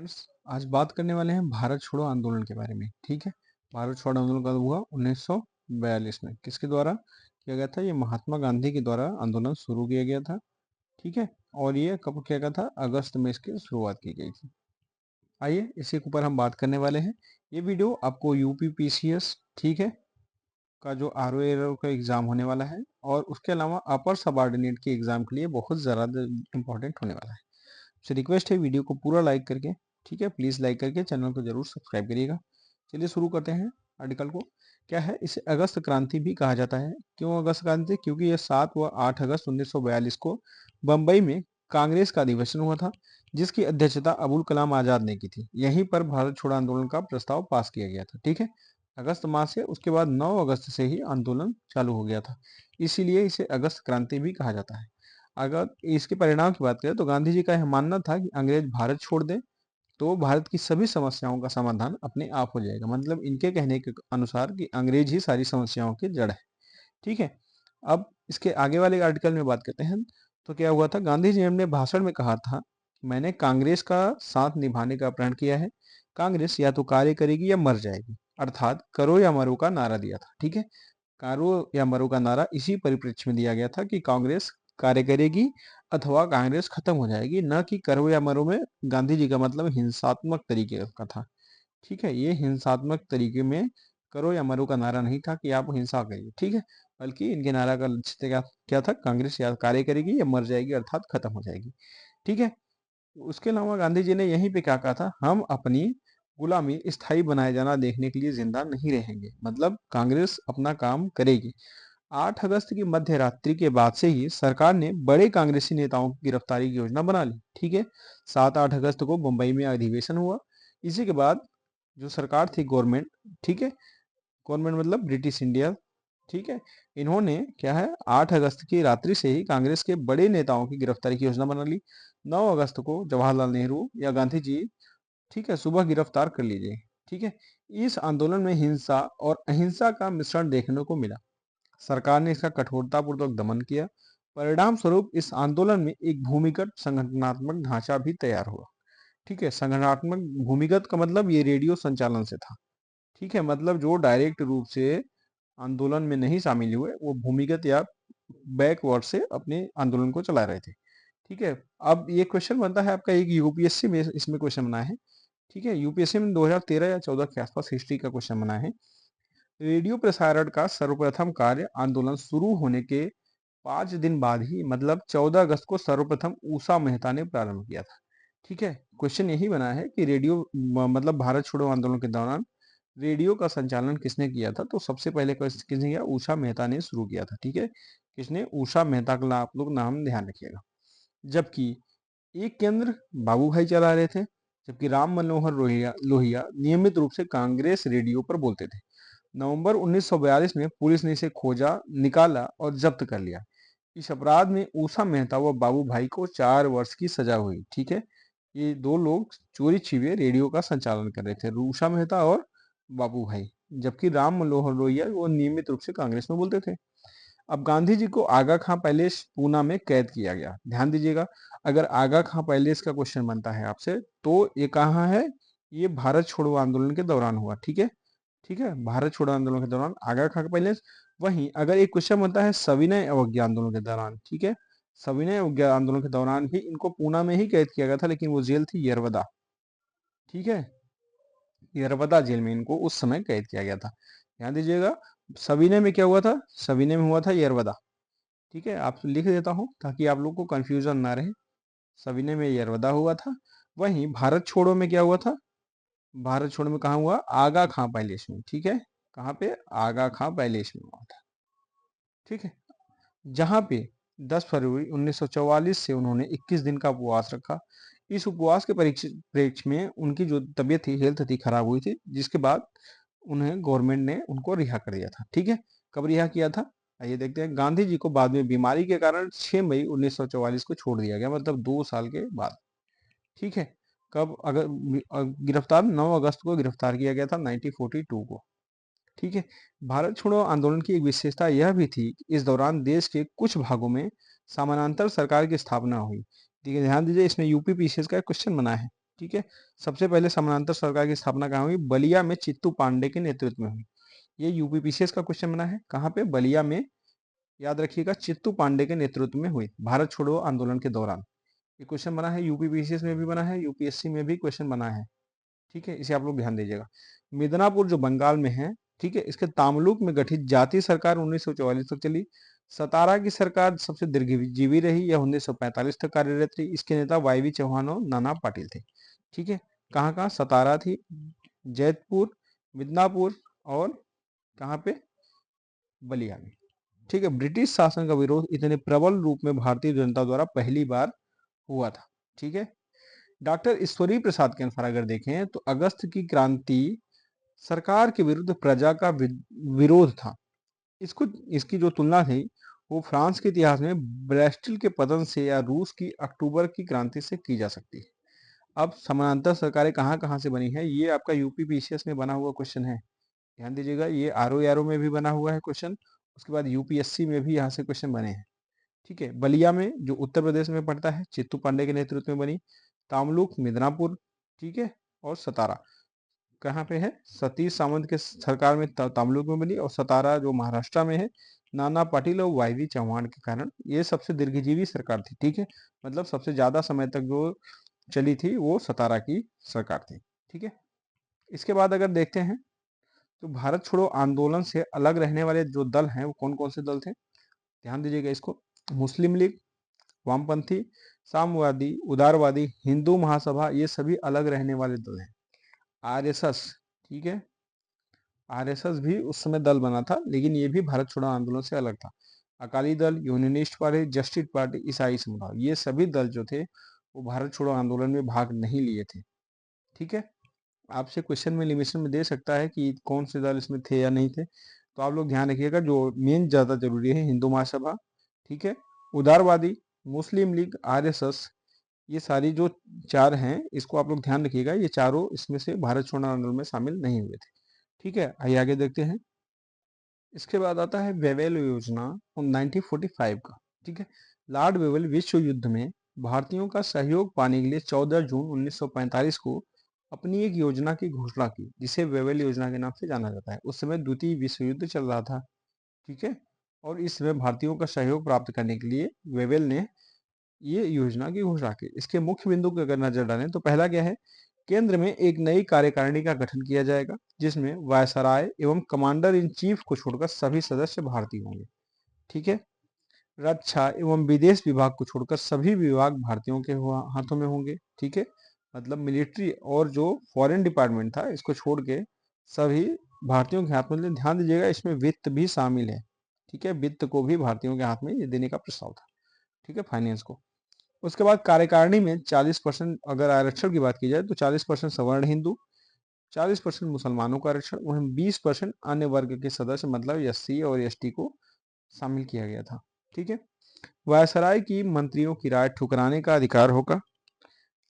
Friends, आज बात करने वाले हैं भारत छोड़ो आंदोलन के बारे में। ठीक है। भारत छोड़ो आंदोलन कब हुआ? 1942 में। किसके द्वारा किया गया था? ये महात्मा गांधी के द्वारा आंदोलन शुरू किया गया था। ठीक है। और ये कब किया गया था? अगस्त में इसकी शुरुआत की गई थी। आइए इसी के ऊपर हम बात करने वाले हैं। ये वीडियो आपको यूपी पीसीएस, ठीक है, का जो आर का एग्जाम होने वाला है और उसके अलावा अपर सबऑर्डिनेट के एग्जाम के लिए बहुत ज़्यादा इंपॉर्टेंट होने वाला है। आपसे रिक्वेस्ट है वीडियो को पूरा लाइक करके, ठीक है, प्लीज़ लाइक करके चैनल को जरूर सब्सक्राइब करिएगा। चलिए शुरू करते हैं आर्टिकल को। क्या है? इसे अगस्त क्रांति भी कहा जाता है। क्यों अगस्त क्रांति? क्योंकि यह 7 व 8 अगस्त 1942 को बम्बई में कांग्रेस का अधिवेशन हुआ था, जिसकी अध्यक्षता अबुल कलाम आजाद ने की थी। यहीं पर भारत छोड़ो आंदोलन का प्रस्ताव पास किया गया था। ठीक है। अगस्त माह से उसके बाद 9 अगस्त से ही आंदोलन चालू हो गया था, इसीलिए इसे अगस्त क्रांति भी कहा जाता है। अगर इसके परिणाम की बात करें तो गांधी जी का यह मानना था कि अंग्रेज भारत छोड़ दें तो भारत की सभी समस्याओं का समाधान अपने आप हो जाएगा। मतलब इनके कहने के अनुसार कि अंग्रेज ही सारी समस्याओं की जड़ है। ठीक है। अब इसके आगे वाले आर्टिकल में बात करते हैं। तो क्या हुआ था? गांधी जी ने अपने भाषण में कहा था, मैंने कांग्रेस का साथ निभाने का प्रण किया है। कांग्रेस या तो कार्य करेगी या मर जाएगी, अर्थात करो या मरो का नारा दिया था। ठीक है। करो या मरो का नारा इसी परिप्रेक्ष्य में दिया गया था कि कांग्रेस कार्य करेगी अथवा कांग्रेस खत्म हो जाएगी, न कि करो या मरो में गांधी जी का मतलब हिंसात्मक तरीके का था। ठीक है। ये हिंसात्मक तरीके में करो या मरो का नारा नहीं था कि आप हिंसा करिए। ठीक है। बल्कि इनके नारा का लक्ष्य क्या क्या था? कांग्रेस या कार्य करेगी या मर जाएगी, अर्थात खत्म हो जाएगी। ठीक है। उसके अलावा गांधी जी ने यहीं पे क्या कहा था? हम अपनी गुलामी स्थायी बनाए जाना देखने के लिए जिंदा नहीं रहेंगे। मतलब कांग्रेस अपना काम करेगी। 8 अगस्त की मध्य रात्रि के बाद से ही सरकार ने बड़े कांग्रेसी नेताओं की गिरफ्तारी की योजना बना ली। ठीक है। 7-8 अगस्त को मुंबई में अधिवेशन हुआ। इसी के बाद जो सरकार थी, गवर्नमेंट, ठीक है, गवर्नमेंट मतलब ब्रिटिश इंडिया, ठीक है, इन्होंने क्या है 8 अगस्त की रात्रि से ही कांग्रेस के बड़े नेताओं की गिरफ्तारी की योजना बना ली। 9 अगस्त को जवाहरलाल नेहरू या गांधी जी, ठीक है, सुबह गिरफ्तार कर लीजिए। ठीक है। इस आंदोलन में हिंसा और अहिंसा का मिश्रण देखने को मिला। सरकार ने इसका कठोरतापूर्वक दमन किया। परिणाम स्वरूप इस आंदोलन में एक भूमिगत संगठनात्मक ढांचा भी तैयार हुआ। ठीक है। संगठनात्मक भूमिगत का मतलब ये रेडियो संचालन से था। ठीक है। मतलब जो डायरेक्ट रूप से आंदोलन में नहीं शामिल हुए, वो भूमिगत या बैकवर्ड से अपने आंदोलन को चला रहे थे। ठीक है। अब ये क्वेश्चन बनता है आपका, एक यूपीएससी में इसमें क्वेश्चन बना है। ठीक है। यूपीएससी में 2013 या 14 के आसपास हिस्ट्री का क्वेश्चन बना है। रेडियो प्रसारण का सर्वप्रथम कार्य आंदोलन शुरू होने के 5 दिन बाद ही, मतलब 14 अगस्त को सर्वप्रथम उषा मेहता ने प्रारंभ किया था। ठीक है। क्वेश्चन यही बना है कि रेडियो मतलब भारत छोड़ो आंदोलन के दौरान रेडियो का संचालन किसने किया था? तो सबसे पहले किसने किया? उषा मेहता ने शुरू किया था। ठीक है। किसने? उषा मेहता का आप लोग नाम ध्यान रखिएगा। जबकि एक केंद्र बाबू भाई चला रहे थे, जबकि राम मनोहर लोहिया लोहिया नियमित रूप से कांग्रेस रेडियो पर बोलते थे। नवंबर 1942 में पुलिस ने इसे खोजा, निकाला और जब्त कर लिया। इस अपराध में उषा मेहता व बाबू भाई को 4 वर्ष की सजा हुई। ठीक है। ये दो लोग चोरी छिपे रेडियो का संचालन कर रहे थे, उषा मेहता और बाबू भाई। जबकि राम मनोहर लोहिया वो नियमित रूप से कांग्रेस में बोलते थे। अब गांधी जी को आगा खां पैलेस पूना में कैद किया गया। ध्यान दीजिएगा, अगर आगा खां पैलेस का क्वेश्चन बनता है आपसे तो ये कहाँ है? ये भारत छोड़ो आंदोलन के दौरान हुआ। ठीक है। ठीक है। भारत छोड़ो आंदोलन के दौरान आगा खां पैलेस। वहीं अगर एक क्वेश्चन बनता है सविनय अवज्ञा आंदोलन के दौरान, ठीक है, सविनय अवज्ञा आंदोलन के दौरान भी इनको पूना में ही कैद किया गया था, लेकिन वो जेल थी यरवदा। ठीक है। यरवदा जेल में इनको उस समय कैद किया गया था। ध्यान दीजिएगा, सविनय में क्या हुआ था? सविनय में हुआ था यरवदा। ठीक है। आप लिख देता हूँ ताकि आप लोग को कंफ्यूजन ना रहे। सविनय में यरवदा हुआ था। वहीं भारत छोड़ो में क्या हुआ था? भारत छोड़ो में कहाँ हुआ? आगा खां पैलेस में। ठीक है। कहाँ पे? आगा खां पैलेस में हुआ था। ठीक है। जहाँ पे 10 फरवरी 1944 से उन्होंने 21 दिन का उपवास रखा। इस उपवास के प्रेक्ष्य में उनकी जो तबीयत थी, हेल्थ थी, खराब हुई थी, जिसके बाद उन्हें गवर्नमेंट ने उनको रिहा कर दिया था। ठीक है। कब रिहा किया था? आइए देखते हैं। गांधी जी को बाद में बीमारी के कारण 6 मई 1944 को छोड़ दिया गया, मतलब 2 साल के बाद। ठीक है। कब? अगर गिरफ्तार 9 अगस्त को गिरफ्तार किया गया था 1942 को। ठीक है। भारत छोड़ो आंदोलन की एक विशेषता यह भी थी कि इस दौरान देश के कुछ भागों में समानांतर सरकार की स्थापना हुई। ठीक है। ध्यान दीजिए, इसमें यूपी पीसीएस का क्वेश्चन बना है। ठीक है। सबसे पहले समानांतर सरकार की स्थापना कहाँ हुई? बलिया में चित्तू पांडे के नेतृत्व में हुई। ये यूपीपीसीएस का क्वेश्चन बना है, कहाँ पे? बलिया में। याद रखिएगा, चित्तू पांडे के नेतृत्व में हुई भारत छोड़ो आंदोलन के दौरान। ये क्वेश्चन बना है, यूपीपीसीएस में भी बना है, यूपीएससी में भी क्वेश्चन बना है। ठीक है, इसे आप लोग ध्यान दीजिएगा। मिदनापुर जो बंगाल में है, ठीक है, इसके तामलुक में गठित जातीय सरकार 1944 तक चली। सतारा की सरकार सबसे दीर्घजीवी रही, यह 1945 तक कार्यरत रही। इसके नेता वाईवी चौहान और नाना पाटिल थे। ठीक है, कहाँ कहाँ? सतारा थी, जैतपुर, मिदनापुर और कहाँ पे? बलिया में। ठीक है, ब्रिटिश शासन का विरोध इतने प्रबल रूप में भारतीय जनता द्वारा पहली बार हुआ था। ठीक है, डॉक्टर ईश्वरी प्रसाद के अनुसार अगर देखें तो अगस्त की क्रांति सरकार के विरुद्ध प्रजा का विरोध था। इसको इसकी जो तुलना थी वो फ्रांस के इतिहास में ब्रेस्टिल के पतन से या रूस की अक्टूबर की क्रांति से की जा सकती है। अब समानांतर सरकारें कहाँ कहाँ से बनी है, ये आपका यूपीपीसीएस में बना हुआ क्वेश्चन है। ध्यान दीजिएगा, ये आरओ एरो में भी बना हुआ है क्वेश्चन। उसके बाद यूपीएससी में भी यहाँ से क्वेश्चन बने हैं। ठीक है, बलिया में जो उत्तर प्रदेश में पड़ता है, चित्तू पांडे के नेतृत्व में बनी। तामलुक, मिदनापुर, ठीक है, और सतारा कहाँ पे है? सतीश सावंत के सरकार में तामलुक में बनी। और सतारा जो महाराष्ट्र में है, नाना पाटिल और वाईवी चौहान के कारण ये सबसे दीर्घजीवी सरकार थी। ठीक है, मतलब सबसे ज्यादा समय तक जो चली थी वो सतारा की सरकार थी। ठीक है, इसके बाद अगर देखते हैं तो भारत छोड़ो आंदोलन से अलग रहने वाले जो दल हैं वो कौन कौन से दल थे? ध्यान दीजिएगा इसको। मुस्लिम लीग, वामपंथी, साम्यवादी, उदारवादी, हिंदू महासभा, ये सभी अलग रहने वाले दल हैं। आरएसएस, ठीक है, आरएसएस भी उस समय दल बना था, लेकिन ये भी भारत छोड़ो आंदोलन से अलग था। Akali Dal, unionist party, justice party, ईसाई समुदाय, ये सभी दल जो थे वो भारत छोड़ो आंदोलन में भाग नहीं लिए थे। ठीक है, आपसे क्वेश्चन में एलिमिनेशन में दे सकता है कि कौन से दल इसमें थे या नहीं थे, तो आप लोग ध्यान रखिएगा। जो मेन ज्यादा जरूरी है, हिंदू महासभा, ठीक है, उदारवादी, मुस्लिम लीग, आरएसएस, ये सारी जो चार हैं इसको आप लोग ध्यान रखिएगा। ये चारों इसमें से भारत छोड़ो आंदोलन में शामिल नहीं हुए थे। ठीक है, आइए आगे देखते हैं। इसके बाद आता है वेवेल योजना 1945 का। ठीक है, लॉर्ड वेवेल विश्व युद्ध में भारतीयों का सहयोग पाने के लिए 14 जून 1945 को अपनी एक योजना की घोषणा की, जिसे वेवेल योजना के नाम से जाना जाता है। उस समय द्वितीय विश्व युद्ध चल रहा था। ठीक है, और इस समय भारतीयों का सहयोग प्राप्त करने के लिए वेवेल ने ये योजना की घोषणा की। इसके मुख्य बिंदु की अगर नजर डालें तो पहला क्या है? केंद्र में एक नई कार्यकारिणी का गठन किया जाएगा, जिसमें वायसराय एवं कमांडर इन चीफ को छोड़कर सभी सदस्य भारतीय होंगे। ठीक है, रक्षा एवं विदेश विभाग को छोड़कर सभी विभाग भारतीयों के हाथों में होंगे। ठीक है, मतलब मिलिट्री और जो फॉरेन डिपार्टमेंट था इसको छोड़ के सभी भारतीयों के हाथ में। ध्यान दीजिएगा, इसमें वित्त भी शामिल है। ठीक है, वित्त को भी भारतीयों के हाथ में ये देने का प्रस्ताव था। ठीक है, फाइनेंस को। उसके बाद कार्यकारिणी में 40%, अगर आरक्षण की बात की जाए तो 40% सवर्ण हिंदू, 40% मुसलमानों का आरक्षण, वहीं 20% अन्य वर्ग के सदस्य मतलब एससी और एसटी को शामिल किया गया था। ठीक है, वायसराय की मंत्रियों की राय ठुकराने का अधिकार होगा,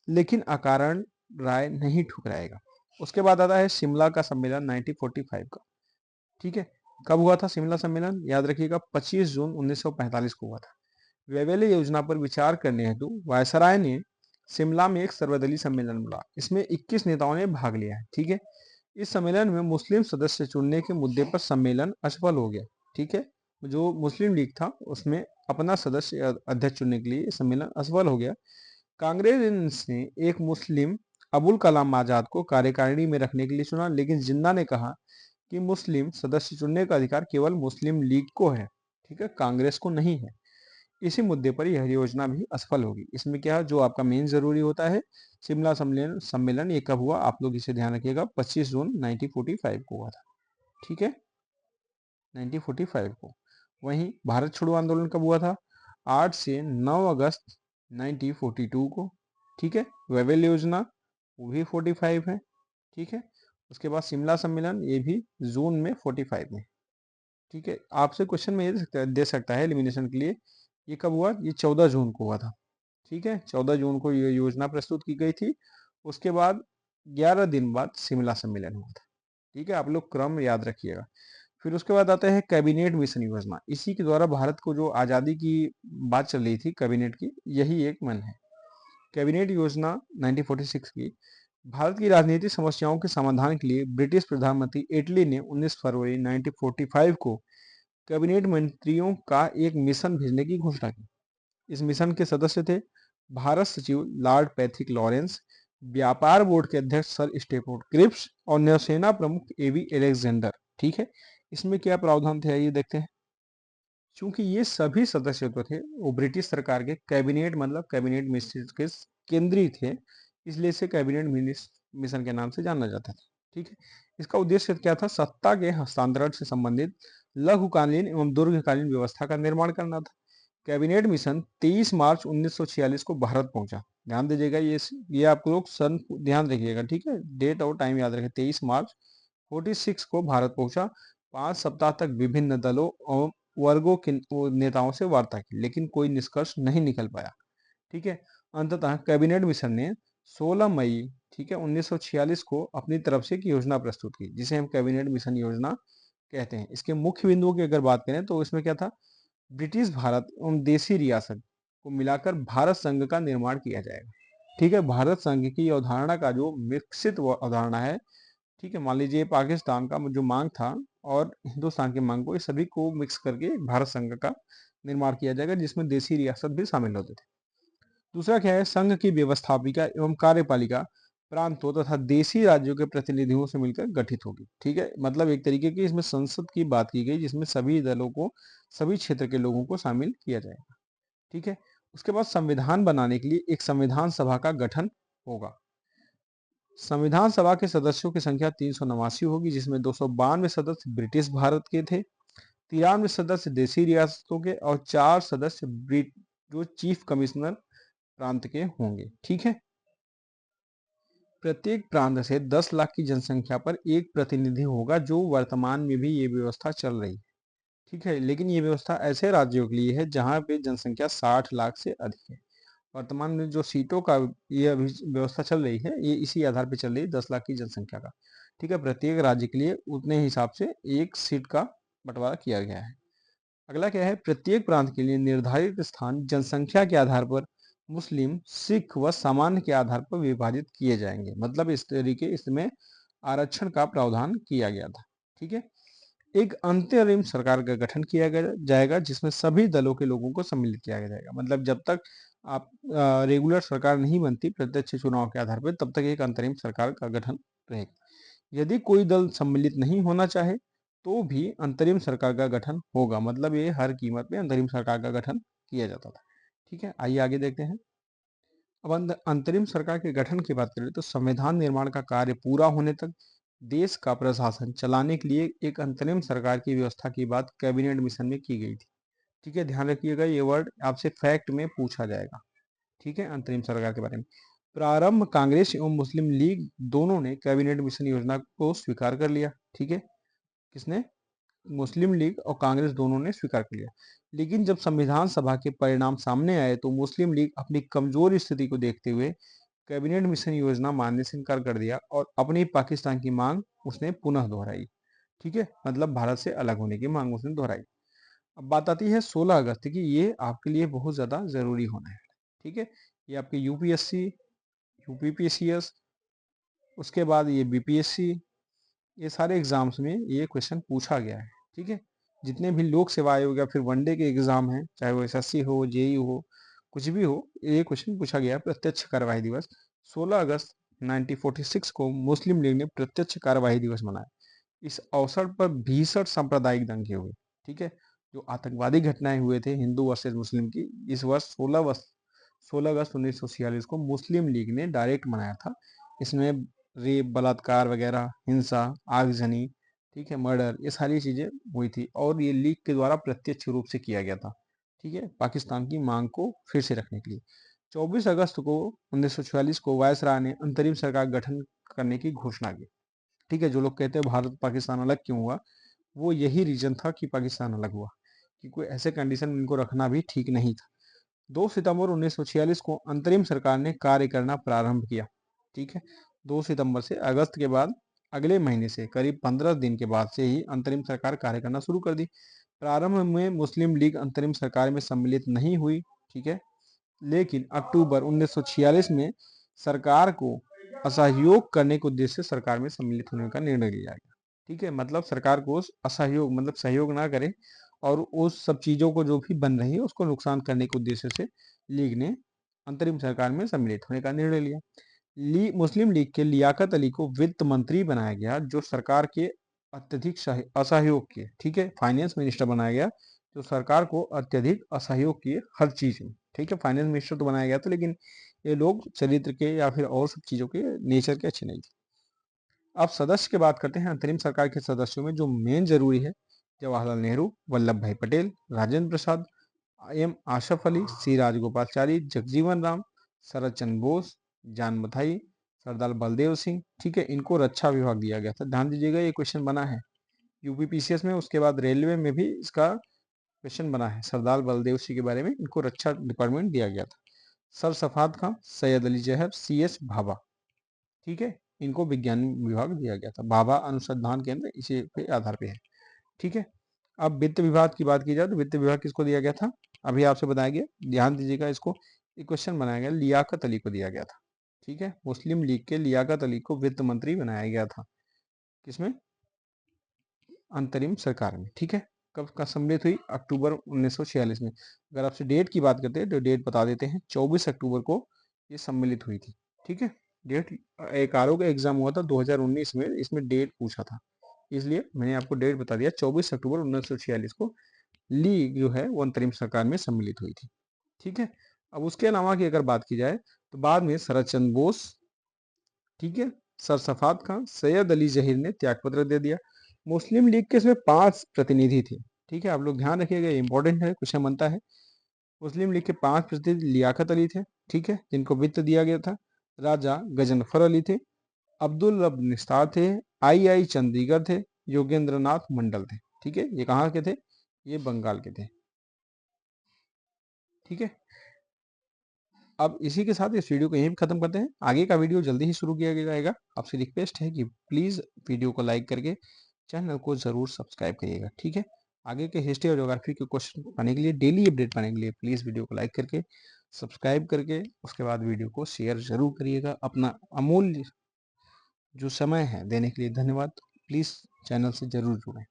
लेकिन अकारण राय नहीं ठुकराएगा। उसके बाद आता है शिमला का सम्मेलन 1945 का। ठीक है, कब हुआ था शिमला सम्मेलन? याद रखिएगा, 25 जून 1945 को हुआ था। वेवेले योजना पर विचार करने हेतु वायसराय ने शिमला में एक सर्वदलीय सम्मेलन बुलाया। इसमें 21 नेताओं ने भाग लिया है। ठीक है, इस सम्मेलन में मुस्लिम सदस्य चुनने के मुद्दे पर सम्मेलन असफल हो गया। ठीक है, जो मुस्लिम लीग था उसमें अपना सदस्य अध्यक्ष चुनने के लिए सम्मेलन असफल हो गया। कांग्रेस ने एक मुस्लिम अबुल कलाम आजाद को कार्यकारिणी में रखने के लिए चुना, लेकिन जिन्ना ने कहा कि मुस्लिम सदस्य चुनने का अधिकार केवल मुस्लिम लीग को है। ठीक है, कांग्रेस को नहीं है। इसी मुद्दे पर यह योजना भी असफल होगी। इसमें क्या है, जो आपका मेन जरूरी होता है, शिमला सम्मेलन सम्मेलन ये कब हुआ? आप लोग इसे ध्यान रखिएगा, 25 जून 1945 को हुआ था। ठीक है, 1945 को। वहीं भारत छोड़ो आंदोलन कब हुआ था? 8 से 9 अगस्त 1942 को। ठीक है, वेवेल योजना वो भी 45 है। ठीक है, उसके बाद शिमला सम्मेलन ये भी जून में 45 में। ठीक है, आपसे क्वेश्चन में ये दे सकता है एलिमिनेशन के लिए, ये कब हुआ? ये 14 जून को हुआ था। ठीक है, 14 जून को ये योजना प्रस्तुत की गई थी। उसके बाद 11 दिन बाद शिमला सम्मेलन हुआ था। ठीक है, आप लोग क्रम याद रखिएगा। फिर उसके बाद आता है कैबिनेट मिशन योजना। इसी के द्वारा भारत को जो आज़ादी की बात चल रही थी कैबिनेट की, यही एक मन है। कैबिनेट योजना 1946 की भारत की राजनीतिक समस्याओं के समाधान के लिए ब्रिटिश प्रधानमंत्री एटली ने 19 फरवरी 1945 को कैबिनेट मंत्रियों का एक मिशन भेजने की घोषणा की। इस मिशन के सदस्य थे भारत सचिव लॉर्ड पैट्रिक लॉरेंस, व्यापार बोर्ड के अध्यक्ष सर स्टेफोर्ड क्रिप्स और नौसेना प्रमुख एवी अलेक्जेंडर। ठीक है, इसमें क्या प्रावधान थे आइए देखते हैं। चूंकि ये सभी सदस्य जो थे वो ब्रिटिश सरकार के कैबिनेट मतलब कैबिनेट मिनिस्टर के केंद्रीय थे, इसलिए इसे कैबिनेट मिशन के नाम से जाना जाता था। ठीक है, इसका उद्देश्य क्या था? सत्ता के हस्तांतरण से संबंधित लघुकालीन एवं दीर्घकालीन व्यवस्था का निर्माण करना था। कैबिनेट मिशन 23 मार्च 1946 को भारत पहुंचा। ध्यान दीजिएगा, ये आप लोग सन ध्यान रखिएगा। ठीक है, डेट और टाइम याद रखें। 23 मार्च 46 को भारत पहुंचा। 5 सप्ताह तक विभिन्न दलों और वर्गों के नेताओं से वार्ता की, लेकिन कोई निष्कर्ष नहीं निकल पाया। ठीक है, अंततः कैबिनेट मिशन ने 16 मई ठीक है 1946 को अपनी तरफ से एक योजना प्रस्तुत की, जिसे हम कैबिनेट मिशन योजना कहते हैं। इसके मुख्य बिंदुओं की अगर बात करें तो इसमें क्या था? ब्रिटिश भारत एवं देशी रियासत को मिलाकर भारत संघ का निर्माण किया जाएगा। ठीक है, भारत संघ की अवधारणा का जो विकसित अवधारणा है, ठीक है, मान लीजिए पाकिस्तान का जो मांग था और हिंदुस्तान की मांग को, ये सभी को मिक्स करके भारत संघ का निर्माण किया जाएगा, जिसमें देशी रियासत भी शामिल होते थे। दूसरा क्या है? संघ की व्यवस्थापिका एवं कार्यपालिका प्रांतों तथा देशी राज्यों के प्रतिनिधियों से मिलकर गठित होगी। ठीक है, मतलब एक तरीके की इसमें संसद की बात की गई, जिसमें सभी दलों को, सभी क्षेत्र के लोगों को शामिल किया जाएगा। ठीक है, उसके बाद संविधान बनाने के लिए एक संविधान सभा का गठन होगा। संविधान सभा के सदस्यों की संख्या 389 होगी, जिसमें 292 सदस्य ब्रिटिश भारत के थे, 93 सदस्य देशी रियासतों के और 4 सदस्य जो चीफ कमिश्नर प्रांत के होंगे। ठीक है, प्रत्येक प्रांत से 10 लाख की जनसंख्या पर एक प्रतिनिधि होगा, जो वर्तमान में भी ये व्यवस्था चल रही है। ठीक है, लेकिन ये व्यवस्था ऐसे राज्यों के लिए है जहां पे जनसंख्या 60 लाख से अधिक है। वर्तमान में जो सीटों का ये अभी व्यवस्था चल रही है, ये इसी आधार पर चल रही है, 10 लाख की जनसंख्या का। ठीक है, प्रत्येक राज्य के लिए उतने हिसाब से एक सीट का बंटवारा किया गया है। अगला क्या है? प्रत्येक प्रांत के लिए निर्धारित स्थान जनसंख्या के आधार पर मुस्लिम, सिख व सामान्य के आधार पर विभाजित किए जाएंगे। मतलब इस तरीके इसमें आरक्षण का प्रावधान किया गया था। ठीक है, एक अंतरिम सरकार का गठन किया जाएगा, जिसमें सभी दलों के लोगों को सम्मिलित किया जाएगा। मतलब जब तक आप रेगुलर सरकार नहीं बनती प्रत्यक्ष चुनाव के आधार पर, तब तक एक अंतरिम सरकार का गठन रहेगा। यदि कोई दल सम्मिलित नहीं होना चाहे तो भी अंतरिम सरकार का गठन होगा। मतलब ये हर कीमत पे अंतरिम सरकार का गठन किया जाता था। ठीक है, आइए आगे देखते हैं। अब अंतरिम सरकार के गठन की बात करें तो संविधान निर्माण का कार्य पूरा होने तक देश का प्रशासन चलाने के लिए एक अंतरिम सरकार की व्यवस्था की बात कैबिनेट मिशन में की गई थी। ठीक है, ध्यान रखिएगा, ये वर्ड आपसे फैक्ट में पूछा जाएगा। ठीक है, अंतरिम सरकार के बारे में। प्रारंभ कांग्रेस एवं मुस्लिम लीग दोनों ने कैबिनेट मिशन योजना को स्वीकार कर लिया। ठीक है, किसने? मुस्लिम लीग और कांग्रेस दोनों ने स्वीकार कर लिया। लेकिन जब संविधान सभा के परिणाम सामने आए तो मुस्लिम लीग अपनी कमजोर स्थिति को देखते हुए कैबिनेट मिशन योजना मानने से इनकार कर दिया और अपनी पाकिस्तान की मांग उसने पुनः दोहराई। ठीक है, मतलब भारत से अलग होने की मांग उसने दोहराई। अब बात आती है 16 अगस्त की, ये आपके लिए बहुत ज्यादा जरूरी होना है। ठीक है, ये आपके यूपीएससी, यूपीपीसीएस, उसके बाद ये बीपीएससी, ये सारे एग्जाम्स में ये क्वेश्चन पूछा गया है। ठीक है, जितने भी लोक सेवा आयोग या फिर वनडे के एग्जाम हैं, चाहे वो एसएससी हो, जेई हो, कुछ भी हो, ये क्वेश्चन पूछा गया है। प्रत्यक्ष कार्यवाही दिवस 16 अगस्त 1946 को मुस्लिम लीग ने प्रत्यक्ष कार्यवाही दिवस मनाया। इस अवसर पर भीषण सांप्रदायिक दंगे हुए। ठीक है, जो आतंकवादी घटनाएं हुए थे हिंदू वर्सेस मुस्लिम की, इस वर्ष 16 अगस्त 1946 को मुस्लिम लीग ने डायरेक्ट मनाया था। इसमें रेप, बलात्कार वगैरह, हिंसा, आगजनी, ठीक है, मर्डर, ये सारी चीजें हुई थी और ये लीग के द्वारा प्रत्यक्ष रूप से किया गया था। ठीक है, पाकिस्तान की मांग को फिर से रखने के लिए 24 अगस्त को 1946 को वायसराय ने अंतरिम सरकार गठन करने की घोषणा की। ठीक है, जो लोग कहते हैं भारत पाकिस्तान अलग क्यों हुआ, वो यही रीजन था कि पाकिस्तान अलग हुआ, कि कोई ऐसे कंडीशन इनको रखना भी ठीक नहीं था। 2 सितंबर 1946 को अंतरिम सरकार ने कार्य करना प्रारंभ किया। ठीक है, 2 सितंबर से अगस्त के बाद अगले महीने से करीब 15 दिन के बाद से ही अंतरिम सरकार कार्य करना शुरू कर दी। प्रारंभ में मुस्लिम लीग अंतरिम सरकार में सम्मिलित नहीं हुई। ठीक है, लेकिन अक्टूबर 1946 में सरकार को असहयोग करने के उद्देश्य से सरकार में सम्मिलित होने का निर्णय लिया गया। ठीक है, मतलब सरकार को असहयोग मतलब सहयोग ना करे और उस सब चीजों को जो भी बन रही है उसको नुकसान करने के उद्देश्य से लीग ने अंतरिम सरकार में सम्मिलित होने का निर्णय लिया। मुस्लिम लीग के लियाकत अली को वित्त मंत्री बनाया गया, जो सरकार के अत्यधिक असहयोग किए। ठीक है, फाइनेंस मिनिस्टर बनाया गया जो सरकार को अत्यधिक असहयोग किए हर चीज में। ठीक है, फाइनेंस मिनिस्टर तो बनाया गया था, लेकिन ये लोग चरित्र के या फिर और सब चीजों के नेचर के अच्छे नहीं थे। अब सदस्य की बात करते हैं। अंतरिम सरकार के सदस्यों में जो मेन जरूरी है, जवाहरलाल नेहरू, वल्लभ भाई पटेल, राजेंद्र प्रसाद, एम आशफ अली, सी राजगोपालचारी, जगजीवन राम, शरद चंद्र बोस, जान मथाई, सरदार बलदेव सिंह। ठीक है, इनको रक्षा विभाग दिया गया था। ध्यान दीजिएगा, ये क्वेश्चन बना है यूपीपीसीएस में, उसके बाद रेलवे में भी इसका क्वेश्चन बना है। सरदार बलदेव सिंह के बारे में इनको रक्षा डिपार्टमेंट दिया गया था। सर सफात खां, सैयद अली जहर, सी एस भाभा। ठीक है, इनको विज्ञान विभाग दिया गया था। भाभा अनुसंधान केंद्र इसी पे आधार पे है। ठीक है, अब वित्त विभाग की बात की जाए तो वित्त विभाग किसको दिया गया था, अभी आपसे बताया गया। ध्यान दीजिएगा, इसको एक क्वेश्चन बनाया गया, लियाकत अली को दिया गया था। ठीक है, मुस्लिम लीग के लियाकत अली को वित्त मंत्री बनाया गया था। किसमें, अंतरिम सरकार में। ठीक है, कब का सम्मिलित हुई, अक्टूबर 1946 में। अगर आपसे डेट की बात करते हैं तो डेट बता देते हैं, 24 अक्टूबर को ये सम्मिलित हुई थी। ठीक है, डेट एक आर का एग्जाम हुआ था 2019 में, इसमें डेट पूछा था, इसलिए मैंने आपको डेट बता दिया। 24 अक्टूबर 1946 को लीग जो है वो अंतरिम सरकार में सम्मिलित हुई थी। ठीक है, अब उसके अलावा की अगर बात की जाए तो बाद में शरद चंद्र बोस, ठीक है, सर सफात खान, सैयद अली जहीर ने त्यागपत्र दे दिया। मुस्लिम लीग के इसमें 5 प्रतिनिधि थे। ठीक है, आप लोग ध्यान रखिएगा, इंपॉर्टेंट है, क्वेश्चन बनता है। मुस्लिम लीग के 5 प्रतिनिधि लियाकत अली थे। ठीक है, जिनको वित्त दिया गया था। राजा गजनफर अली थे, अब्दुल रब निस्तार थे, आई चंडीगढ़ थे, योगेंद्र नाथ मंडल थे। ठीक है, ये कहाँ के थे, ये बंगाल के थे। ठीक है, अब इसी के साथ इस वीडियो को यहीं पे खत्म करते हैं। आगे का वीडियो जल्दी ही शुरू किया जाएगा। आपसे रिक्वेस्ट है कि प्लीज वीडियो को लाइक करके चैनल को जरूर सब्सक्राइब करिएगा। ठीक है, आगे के हिस्ट्री और ज्योग्राफी के क्वेश्चन पाने के लिए, डेली अपडेट पाने के लिए प्लीज वीडियो को लाइक करके सब्सक्राइब करके उसके बाद वीडियो को शेयर जरूर करिएगा। अपना अमूल्य जो समय है देने के लिए धन्यवाद। प्लीज चैनल से जरूर जुड़ें।